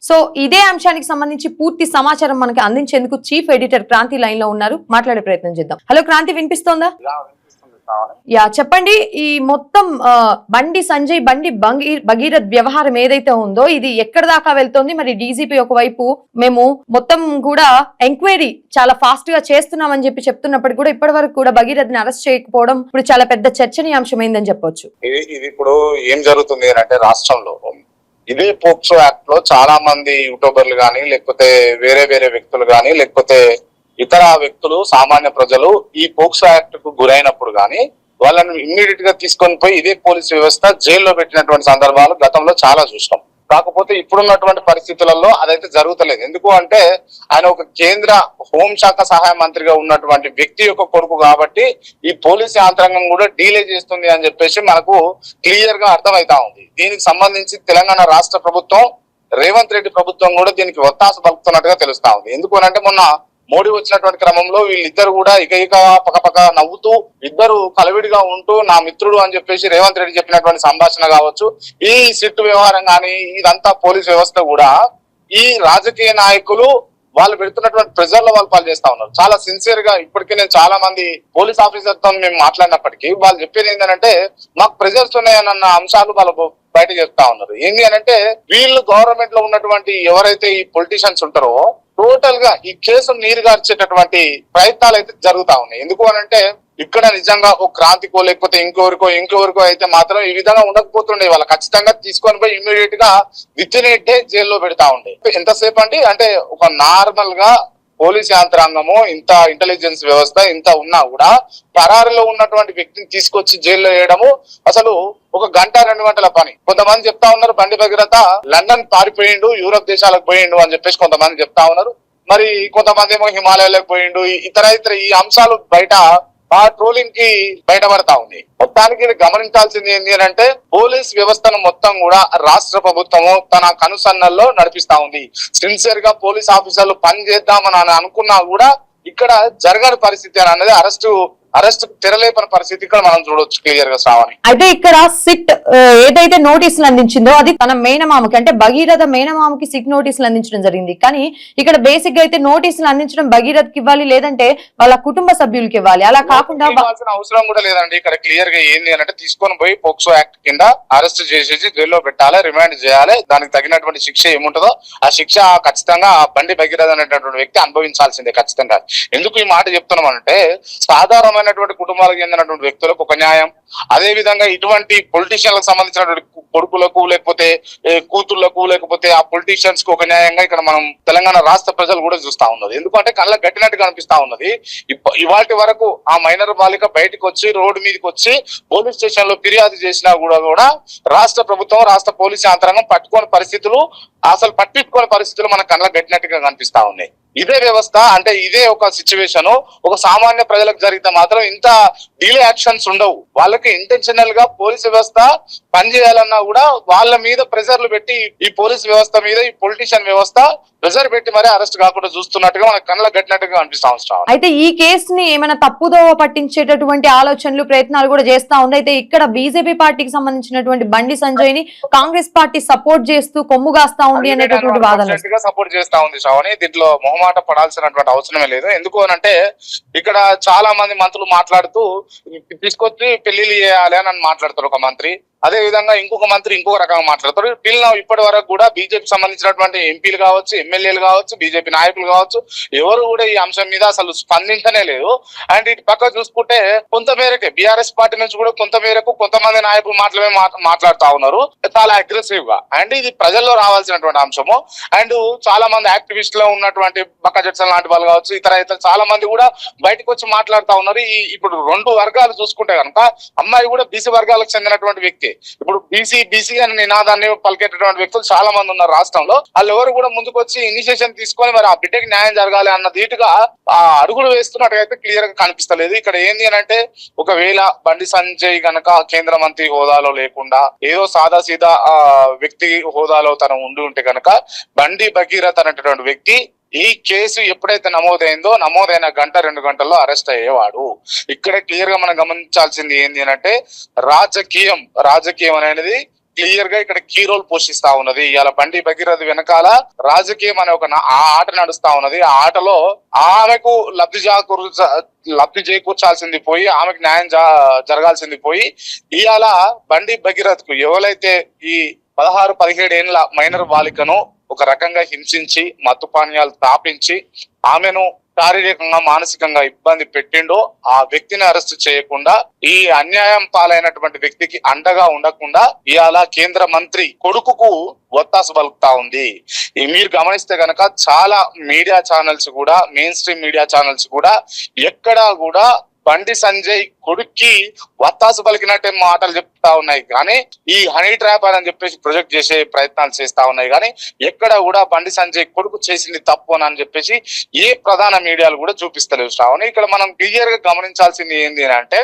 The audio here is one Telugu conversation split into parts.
సో ఇదే అంశానికి సంబంధించి పూర్తి సమాచారం మనకి అందించేందుకు చీఫ్ ఎడిటర్ క్రాంతి లైన్ లో ఉన్నారు, మాట్లాడే ప్రయత్నం చేద్దాం. హలో క్రాంతి, వినిపిస్తోందా? యా, చెప్పండి. ఈ మొత్తం బండి సంజయ్, బండి భగీరథ్ వ్యవహారం ఏదైతే ఉందో ఇది ఎక్కడ దాకా వెళ్తోంది? మరి డీజీపీ ఒకవైపు మేము మొత్తం కూడా ఎంక్వైరీ చాలా ఫాస్ట్ గా చేస్తున్నామని చెప్తున్నప్పటికీ కూడా ఇప్పటి వరకు కూడా భగీరథ్ ని అరెస్ట్ చేయకపోవడం ఇప్పుడు చాలా పెద్ద చర్చనీయాంశమైందని చెప్పొచ్చు. ఇది ఇప్పుడు ఏం జరుగుతుంది అంటే రాష్ట్రంలో ఇదే పోక్సో యాక్ట్ లో చాలా మంది యూట్యూబర్లు గానీ, లేకపోతే వేరే వేరే వ్యక్తులు గానీ, లేకపోతే ఇతర వ్యక్తులు, సామాన్య ప్రజలు ఈ పోక్సో యాక్ట్ కు గురైనప్పుడు గానీ వాళ్ళని ఇమ్మీడియట్ గా తీసుకొని పోయి ఇదే పోలీస్ వ్యవస్థ జైల్లో పెట్టినటువంటి సందర్భాలు గతంలో చాలా చూసాం. కాకపోతే ఇప్పుడున్నటువంటి పరిస్థితులలో అదైతే జరుగుతలేదు. ఎందుకు అంటే ఆయన ఒక కేంద్ర హోంశాఖ సహాయ మంత్రిగా ఉన్నటువంటి వ్యక్తి యొక్క కొడుకు కాబట్టి ఈ పోలీస్ యంత్రాంగం కూడా డీలే చేస్తుంది అని చెప్పేసి మనకు క్లియర్ గా అర్థమైతా ఉంది. దీనికి సంబంధించి తెలంగాణ రాష్ట్ర ప్రభుత్వం, రేవంత్ రెడ్డి ప్రభుత్వం కూడా దీనికి ఒత్తాస పలుకుతున్నట్టుగా తెలుస్తా ఉంది. ఎందుకు అంటే మొన్న మోడీ వచ్చినటువంటి క్రమంలో వీళ్ళిద్దరు కూడా ఇక పక్కపక్క నవ్వుతూ ఇద్దరు కలవిడిగా ఉంటూ నా మిత్రుడు అని చెప్పేసి రేవంత్ రెడ్డి చెప్పినటువంటి సంభాషణ కావచ్చు, ఈ సిట్టు వ్యవహారం కానీ ఇదంతా పోలీస్ వ్యవస్థ కూడా ఈ రాజకీయ నాయకులు వాళ్ళు పెడుతున్నటువంటి ప్రెజర్ లో వాళ్ళు పనిచేస్తా ఉన్నారు. చాలా సిన్సియర్ గా ఇప్పటికీ నేను చాలా మంది పోలీస్ ఆఫీసర్ తో మేము మాట్లాడినప్పటికీ వాళ్ళు చెప్పేది ఏంటంటే మాకు ప్రెజర్స్ ఉన్నాయన్న అంశాలు వాళ్ళు బయట చెప్తా ఉన్నారు. ఏంటి అంటే వీళ్ళు గవర్నమెంట్ లో ఉన్నటువంటి ఎవరైతే ఈ పొలిటీషియన్స్ ఉంటారో టోటల్ గా ఈ కేసు నీరుగార్చేటటువంటి ప్రయత్నాలు అయితే జరుగుతా ఉన్నాయి. ఎందుకు అనంటే ఇక్కడ నిజంగా ఒక క్రాంతికో లేకపోతే ఇంకెవరికో అయితే మాత్రం ఈ విధంగా ఉండకపోతుండే, వాళ్ళు ఖచ్చితంగా తీసుకొని పోయి ఇమ్మీడియట్ గా విత్ ఇన్ ఏ డే జైల్లో పెడతా ఉండే. ఎంతసేపు అంటే ఒక నార్మల్ గా పోలీస్ యంత్రాంగము ఇంత ఇంటెలిజెన్స్ వ్యవస్థ ఇంత ఉన్నా కూడా పరారిలో ఉన్నటువంటి వ్యక్తిని తీసుకొచ్చి జైల్లో వేయడము అసలు ఒక గంట 2 గంటల పని. కొంతమంది చెప్తా ఉన్నారు బండి భగీరథ లండన్ పారిపోయిండు, యూరోప్ దేశాలకు పోయిండు అని చెప్పేసి కొంతమంది చెప్తా ఉన్నారు. మరి కొంతమంది ఏమో హిమాలయాలకు పోయిండు. ఇతర ఈ అంశాలు బయట ఆ ట్రోలింగ్ కి బయటపడతా ఉంది. మొత్తానికి గమనించాల్సింది ఏంటి అంటే పోలీస్ వ్యవస్థను మొత్తం కూడా రాష్ట్ర ప్రభుత్వము తన కనుసన్నల్లో నడిపిస్తా ఉంది. సిన్సియర్ గా పోలీస్ ఆఫీసర్లు పని చేద్దామని అనుకున్నా కూడా ఇక్కడ జరగని పరిస్థితి అని అనేది అరెస్ట్ తెరలేపని పరిస్థితి ఇక్కడ మనం చూడొచ్చు క్లియర్ గా. శ్రావణి, అయితే ఇక్కడ సిట్ ఏదైతే నోటీసులు అందించిందో అది తన మేనమామకి అంటే భగీరథ మేనమామకి సిట్ నోటీసులు అందించడం జరిగింది. కానీ ఇక్కడ బేసిక్ గా అయితే నోటీసులు అందించడం భగీరథకి ఇవ్వాలి, లేదంటే వాళ్ళ కుటుంబ సభ్యులకి ఇవ్వాలి. అలా కాకుండా అవసరం కూడా లేదండి. ఇక్కడ క్లియర్ గా ఏంది అంటే తీసుకొని పోయి పోక్సో యాక్ట్ కింద అరెస్ట్ చేసేసి జైల్లో పెట్టాలి, రిమాండ్ చేయాలి. దానికి తగినటువంటి శిక్ష ఏముంటుందో ఆ శిక్ష ఖచ్చితంగా బండి భగీరథ అనేటటువంటి వ్యక్తి అనుభవించాల్సిందే ఖచ్చితంగా. ఎందుకు ఈ మాట చెప్తున్నాం అంటే సాధారణమైన కుటుంబాలకు చెందినటువంటి వ్యక్తులకు ఒక న్యాయం, అదే విధంగా ఇటువంటి పొలిటీషియన్లకు సంబంధించినటువంటి కొడుకులకు లేకపోతే కూతుళ్లకు లేకపోతే ఆ పొలిటీషియన్స్ కు ఒక న్యాయంగా ఇక్కడ మనం తెలంగాణ రాష్ట్ర ప్రజలు కూడా చూస్తా ఉన్నది. ఎందుకంటే కళ్ళ గట్టినట్టుగా అనిపిస్తా ఉన్నది. ఇవాటి వరకు ఆ మైనర్ బాలిక బయటకు వచ్చి రోడ్డు మీదకి వచ్చి పోలీస్ స్టేషన్ లో ఫిర్యాదు చేసినా కూడా రాష్ట్ర ప్రభుత్వం, రాష్ట్ర పోలీస్ యంత్రాంగం పట్టుకోని పరిస్థితులు, అసలు పట్టించుకోని పరిస్థితులు మన కళ్ళ గట్టినట్టుగా కనిపిస్తా ఉన్నాయి. ఇదే వ్యవస్థ అంటే ఇదే ఒక సిచ్యువేషన్ ఒక సామాన్య ప్రజలకు జరిగితే మాత్రం ఇంత డిలే యాక్షన్స్ ఉండవు. వాళ్ళకి ఇంటెన్షనల్ గా పోలీస్ వ్యవస్థ పనిచేయాలన్నా కూడా వాళ్ళ మీద ప్రెజర్లు పెట్టి ఈ పోలీస్ వ్యవస్థ మీద ఈ పొలిటీషియన్ వ్యవస్థ ప్రెజర్ పెట్టి మరీ అరెస్ట్ కాకుండా చూస్తున్నట్టుగా మన కళ్ళ గట్టినట్టుగా అనిపిస్తా ఉంటాం. అయితే ఈ కేసుని ఏమైనా తప్పుదోవ పట్టించేటటువంటి ఆలోచనలు, ప్రయత్నాలు కూడా చేస్తా ఉంది. అయితే ఇక్కడ బీజేపీ పార్టీకి సంబంధించినటువంటి బండి సంజయ్ ని కాంగ్రెస్ పార్టీ సపోర్ట్ చేస్తూ కొమ్ముగాస్తా ఉంది అనేటటువంటి వాదన సపోర్ట్ చేస్తా ఉంది. శ్రావణి, దీంట్లో మొహమాట పడాల్సినటువంటి అవసరమే లేదు. ఎందుకు అంటే ఇక్కడ చాలా మంది మంత్రులు మాట్లాడుతూ తీసుకొచ్చి పెళ్లిళ్ళు చేయాలి అని మాట్లాడతారు ఒక మంత్రి, అదే విధంగా ఇంకొక మంత్రి ఇంకొక రకంగా మాట్లాడతారు. ఇప్పటి వరకు కూడా బీజేపీ సంబంధించినటువంటి ఎంపీలు కావచ్చు, ఎమ్మెల్యేలు కావచ్చు, బీజేపీ నాయకులు కావచ్చు, ఎవరు కూడా ఈ అంశం మీద అసలు స్పందించనే లేదు. అండ్ ఇటు పక్క చూసుకుంటే కొంతమేరకే బీఆర్ఎస్ పార్టీ నుంచి కూడా కొంతమేరకు కొంతమంది నాయకులు మాట్లాడుతా ఉన్నారు చాలా అగ్రెసివ్ గా. అండ్ ఇది ప్రజల్లో రావాల్సినటువంటి అంశము. అండ్ చాలా మంది యాక్టివిస్ట్ లో ఉన్నటువంటి బక్క జడ్సన్ లాంటి వాళ్ళు కావచ్చు, ఇతర చాలా మంది కూడా బయటకు వచ్చి మాట్లాడుతా ఉన్నారు. ఇప్పుడు 2 వర్గాలు చూసుకుంటే కనుక అమ్మాయి కూడా బీసీ వర్గాలకు చెందినటువంటి వ్యక్తి. ఇప్పుడు బీసీ అనే నినాదాన్ని పలికేటటువంటి వ్యక్తులు చాలా మంది ఉన్నారు రాష్ట్రంలో. వాళ్ళు ఎవరు కూడా ముందుకు వచ్చి ఇనిషియేషన్ తీసుకొని మరి ఆ బిడ్డకి న్యాయం జరగాలి అన్న ధీటుగా ఆ అడుగులు వేస్తున్నట్టుగా క్లియర్ గా కనిపిస్తలేదు. ఇక్కడ ఏంది అంటే ఒకవేళ బండి సంజయ్ గనక కేంద్ర మంత్రి హోదాలో లేకుండా ఏదో సాదాసీదా వ్యక్తి హోదాలో తను ఉండి ఉంటే గనక బండి భగీరథ్ అనేటటువంటి వ్యక్తి ఈ కేసు ఎప్పుడైతే నమోదైన గంట 2 గంటల్లో అరెస్ట్ అయ్యేవాడు. ఇక్కడ క్లియర్ గా మనం గమనించాల్సింది ఏంటి అంటే రాజకీయం అనేది క్లియర్ గా ఇక్కడ కీ రోల్ పోషిస్తా ఉన్నది. ఇవాళ బండి భగీరథ వెనకాల రాజకీయం అనే ఒక ఆ ఆట నడుస్తా ఉన్నది. ఆ ఆటలో ఆమెకు లబ్ధి చేకూర్చాల్సింది పోయి, ఆమెకు న్యాయం జరగాల్సింది పోయి, ఇవాళ బండి భగీరథకు ఎవరైతే ఈ 16-17 ఏళ్ల మైనర్ బాలికను ఒక రకంగా హింసించి మత్తు పానీయాలు తాపించి ఆమెను శారీరకంగా మానసికంగా ఇబ్బంది పెట్టిండో ఆ వ్యక్తిని అరెస్ట్ చేయకుండా ఈ అన్యాయం పాలైనటువంటి వ్యక్తికి అండగా ఉండకుండా ఇవాళ కేంద్ర మంత్రి కొడుకుకు ఒత్తాసు పలుకుతా ఉంది. మీరు గమనిస్తే గనక చాలా మీడియా ఛానల్స్ కూడా, మెయిన్ స్ట్రీమ్ మీడియా ఛానల్స్ కూడా ఎక్కడా కూడా బండి సంజయ్ కొడుక్కి వత్తాసు పలికినట్టే మాటలు చెప్తా ఉన్నాయి, కానీ ఈ హనీ ట్రాప్ అని చెప్పేసి ప్రొజెక్ట్ చేసే ప్రయత్నాలు చేస్తా ఉన్నాయి. కానీ ఎక్కడ కూడా బండి సంజయ్ కొడుకు చేసింది తప్పు అని చెప్పేసి ఏ ప్రధాన మీడియాలు కూడా చూపిస్తలేవు శ్రావణి. ఇక్కడ మనం క్లియర్ గా గమనించాల్సింది ఏంది అంటే,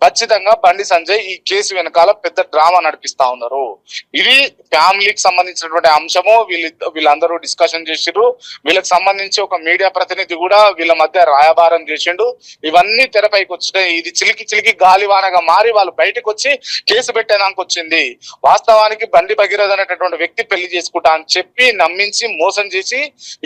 ఖచ్చితంగా బండి సంజయ్ ఈ కేసు వెనకాల పెద్ద డ్రామా నడిపిస్తా ఉన్నారు. ఇది ఫ్యామిలీకి సంబంధించినటువంటి అంశము. వీళ్ళందరూ డిస్కషన్ చేసిండ్రు. వీళ్ళకి సంబంధించి ఒక మీడియా ప్రతినిధి కూడా వీళ్ళ మధ్య రాయబారం చేసిండు. ఇవన్నీ తెరపైకి వచ్చినాయి. ఇది చిలికి గాలివానగా మారి వాళ్ళు బయటకు వచ్చి కేసు పెట్టేదానికి వచ్చింది. వాస్తవానికి బండి భగీరథ అనేటటువంటి వ్యక్తి పెళ్లి చేసుకుంటా అని చెప్పి నమ్మించి మోసం చేసి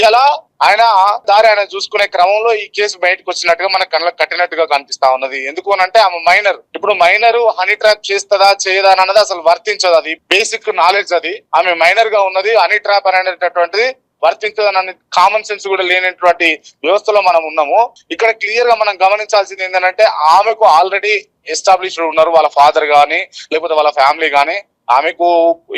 ఇలా ఆయన దారి ఆయన చూసుకునే క్రమంలో ఈ కేసు బయటకు వచ్చినట్టుగా మన కళ్ళకు కట్టినట్టుగా కనిపిస్తా ఉన్నది. ఎందుకు అంటే ఆమె మైనర్. ఇప్పుడు మైనర్ హనీ ట్రాప్ చేస్తుందా చేయదా అన్నది అసలు వర్తించదు. అది బేసిక్ నాలెడ్జ్. అది ఆమె మైనర్ గా ఉన్నది. హనీ ట్రాప్ అనేటటువంటిది వర్తించదని కామన్ సెన్స్ కూడా లేనటువంటి వ్యవస్థలో మనం ఉన్నాము. ఇక్కడ క్లియర్ గా మనం గమనించాల్సింది ఏంటంటే, ఆమెకు ఆల్రెడీ ఎస్టాబ్లిష్డ్ ఉన్నారు వాళ్ళ ఫాదర్ గానీ లేకపోతే వాళ్ళ ఫ్యామిలీ గానీ. ఆమెకు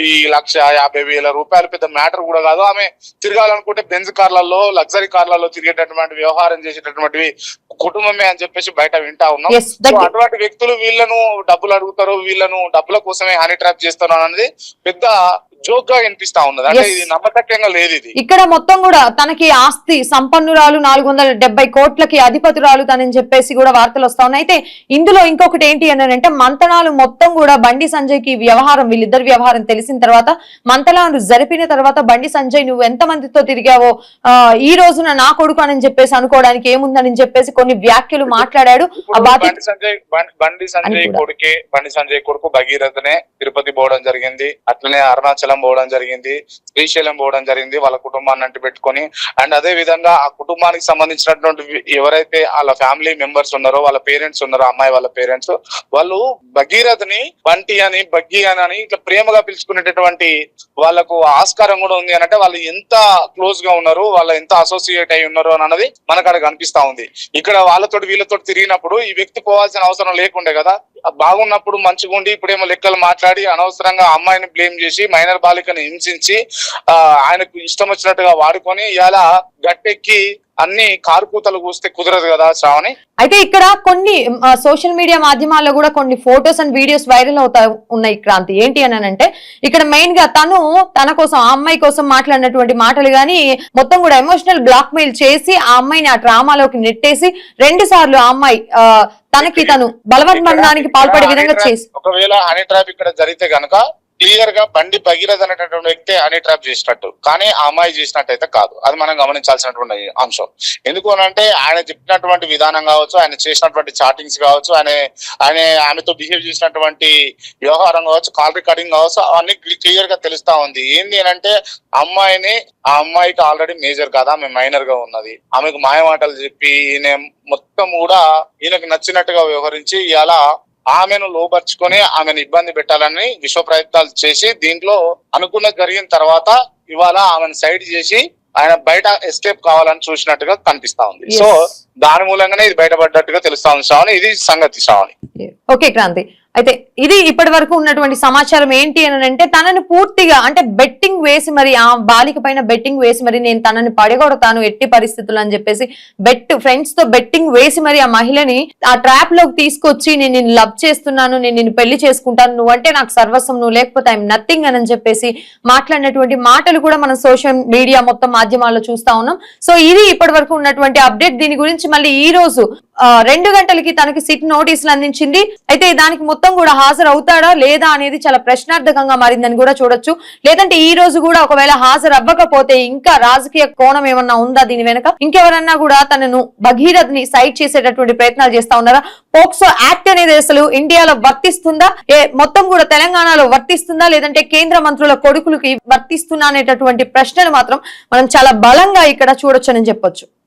ఈ 1,50,000 రూపాయలు పెద్ద మ్యాటర్ కూడా కాదు. ఆమె తిరగాలనుకుంటే బెంజ్ కార్లలో, లగ్జరీ కార్లలో తిరిగేటటువంటి వ్యవహారం చేసేటటువంటివి కుటుంబమే అని చెప్పేసి బయట వింటా ఉన్నాం. అటువంటి వ్యక్తులు వీళ్ళను డబ్బులు అడుగుతారు, వీళ్ళను డబ్బుల కోసమే హనీ ట్రాప్ చేస్తారు అనేది పెద్ద జోక్ గా వినిపిస్తా ఉన్నది. అంటే ఇది నమ్మకత్వంగా లేదు. ఇది ఇక్కడ మొత్తం కూడా తనకి ఆస్తి సంపన్నురాలు 470 కోట్లకి అధిపతురాలు తనని చెప్పేసి కూడా వార్తలు వస్తా ఉన్నాయి. అయితే ఇందులో ఇంకొకటి ఏంటి అని అంటే, మంతనాలు మొత్తం కూడా బండి సంజయ్ కి వ్యవహారం, వీళ్ళిద్దరు వ్యవహారం తెలిసిన తర్వాత మంతనాలు జరిపిన తర్వాత బండి సంజయ్ నువ్వు ఎంత మందితో తిరిగావో ఈ రోజున నా కొడుకు అని చెప్పేసి అనుకోవడానికి ఏముందని చెప్పేసి కొన్ని వ్యాఖ్యలు మాట్లాడాడు. బండి సంజయ్ కొడుకు భగీరథనే తిరుపతి పోవడం జరిగింది, అట్లనే అరుణాచలం పోవడం జరిగింది, శ్రీశైలం పోవడం జరిగింది వాళ్ళ కుటుంబాన్ని అంటి పెట్టుకొని. అండ్ అదే విధంగా ఆ కుటుంబానికి సంబంధించినటువంటి ఎవరైతే వాళ్ళ ఫ్యామిలీ మెంబర్స్ ఉన్నారో, వాళ్ళ పేరెంట్స్ ఉన్నారో, అమ్మాయి వాళ్ళ పేరెంట్స్, వాళ్ళు భగీరథని బంటి అని బగ్గి అని ఇట్లా ప్రేమగా పిలుచుకునేటటువంటి వాళ్ళకు ఆస్కారం కూడా ఉంది అని అంటే, వాళ్ళు ఎంత క్లోజ్ గా ఉన్నారు, వాళ్ళు ఎంత అసోసియేట్ అయి ఉన్నారు అన్నది మనకు అక్కడ కనిపిస్తా ఉంది. ఇక్కడ వాళ్ళతోటి వీళ్ళతోటి తిరిగినప్పుడు ఈ వ్యక్తి పోవాల్సిన అవసరం లేకుండే కదా. బాగున్నప్పుడు మంచిగా ఉండి ఇప్పుడేమో లెక్కలు మాట్లాడి అనవసరంగా అమ్మాయిని బ్లేమ్ చేసి మైనర్ బాలికను హింసించి ఆయనకు ఇష్టం వచ్చినట్టుగా వాడుకొని ఇలా గట్టెక్కి అన్ని కారుకూతలు కూస్తే కుదరదు కదా శ్రావణి. అయితే ఇక్కడ కొన్ని సోషల్ మీడియా మాధ్యమాల్లో కూడా కొన్ని ఫొటోస్ అండ్ వీడియోస్ వైరల్ అవుతా ఉన్నాయి క్రాంతి. ఏంటి అని అంటే, ఇక్కడ మెయిన్ గా తన కోసం, ఆ అమ్మాయి కోసం మాట్లాడినటువంటి మాటలు గానీ మొత్తం కూడా ఎమోషనల్ బ్లాక్ మెయిల్ చేసి ఆ అమ్మాయిని ఆ డ్రామాలోకి నెట్టేసి 2 సార్లు ఆ అమ్మాయి తనకి తను బలవన్మరణానికి పాల్పడే విధంగా చేసి, ఒకవేళ హనీ ట్రాప్ ఇక్కడ జరిగితే గనక క్లియర్ గా బండి భగీరథ అనేటటువంటి వ్యక్తి హనీ ట్రాప్ చేసినట్టు, కానీ ఆ అమ్మాయి చేసినట్టయితే కాదు. అది మనం గమనించాల్సినటువంటి అంశం. ఎందుకు అనంటే, ఆయన చెప్పినటువంటి విధానం కావచ్చు, ఆయన చేసినటువంటి చాటింగ్స్ కావచ్చు, ఆమెతో బిహేవ్ చేసినటువంటి వ్యవహారం కావచ్చు, కాల్ రికార్డింగ్ కావచ్చు, అవన్నీ క్లియర్ గా తెలుస్తా ఉంది. ఏంది అంటే, ఆ అమ్మాయికి ఆల్రెడీ మేజర్ కాదా, ఆమె మైనర్ గా ఉన్నది. ఆమెకు మాయమాటలు చెప్పి ఈయన మొత్తం కూడా ఈయనకు నచ్చినట్టుగా వ్యవహరించి ఇలా ఆమెను లోపరుచుకొని ఆమెను ఇబ్బంది పెట్టాలని విశ్వ ప్రయత్నాలు చేసి, దీంట్లో అనుకున్నది జరిగిన తర్వాత ఇవాళ ఆమెను సైడ్ చేసి ఆయన బయట ఎస్కేప్ కావాలని చూసినట్టుగా కనిపిస్తా ఉంది. సో దాని మూలంగానే ఇది బయటపడ్డట్టుగా తెలుస్తా ఉంది శ్రావణి. ఇది సంగతి శ్రావణి. ఓకే క్రాంతి, అయితే ఇది ఇప్పటి వరకు ఉన్నటువంటి సమాచారం ఏంటి అని అంటే, తనను పూర్తిగా అంటే బెట్టింగ్ వేసి మరి, ఆ బాలిక పైన బెట్టింగ్ వేసి మరి నేను తనని పడగొడతాను ఎట్టి పరిస్థితులు అని చెప్పేసి ఫ్రెండ్స్ తో బెట్టింగ్ వేసి మరి ఆ మహిళని ఆ ట్రాప్ లోకి తీసుకొచ్చి, నేను నిన్ను లవ్ చేస్తున్నాను, నేను నిన్ను పెళ్లి చేసుకుంటాను, నువ్వంటే నాకు సర్వస్వం, నువ్వు లేకపోతే ఐఎమ్ నథింగ్ అని చెప్పేసి మాట్లాడినటువంటి మాటలు కూడా మనం సోషల్ మీడియా మొత్తం మాధ్యమాల్లో చూస్తా ఉన్నాం. సో ఇది ఇప్పటి వరకు ఉన్నటువంటి అప్డేట్. దీని గురించి మళ్ళీ ఈ రోజు 2 గంటలకి తనకి సిట్ నోటీసులు అందించింది. అయితే దానికి మొత్తం కూడా హాజరు అవుతాడా లేదా అనేది చాలా ప్రశ్నార్థకంగా మారిందని కూడా చూడొచ్చు. లేదంటే ఈ రోజు కూడా ఒకవేళ హాజరు అవ్వకపోతే ఇంకా రాజకీయ కోణం ఏమన్నా ఉందా దీని వెనక, ఇంకెవరన్నా కూడా తనను భగీరథ్ ని సైడ్ చేసేటటువంటి ప్రయత్నాలు చేస్తా ఉన్నారా? పోక్సో యాక్ట్ అనేది అసలు ఇండియాలో వర్తిస్తుందా, మొత్తం కూడా తెలంగాణలో వర్తిస్తుందా, లేదంటే కేంద్ర మంత్రుల కొడుకులకి వర్తిస్తుందా అనేటటువంటి ప్రశ్నలు మాత్రం మనం చాలా బలంగా ఇక్కడ చూడొచ్చని చెప్పొచ్చు.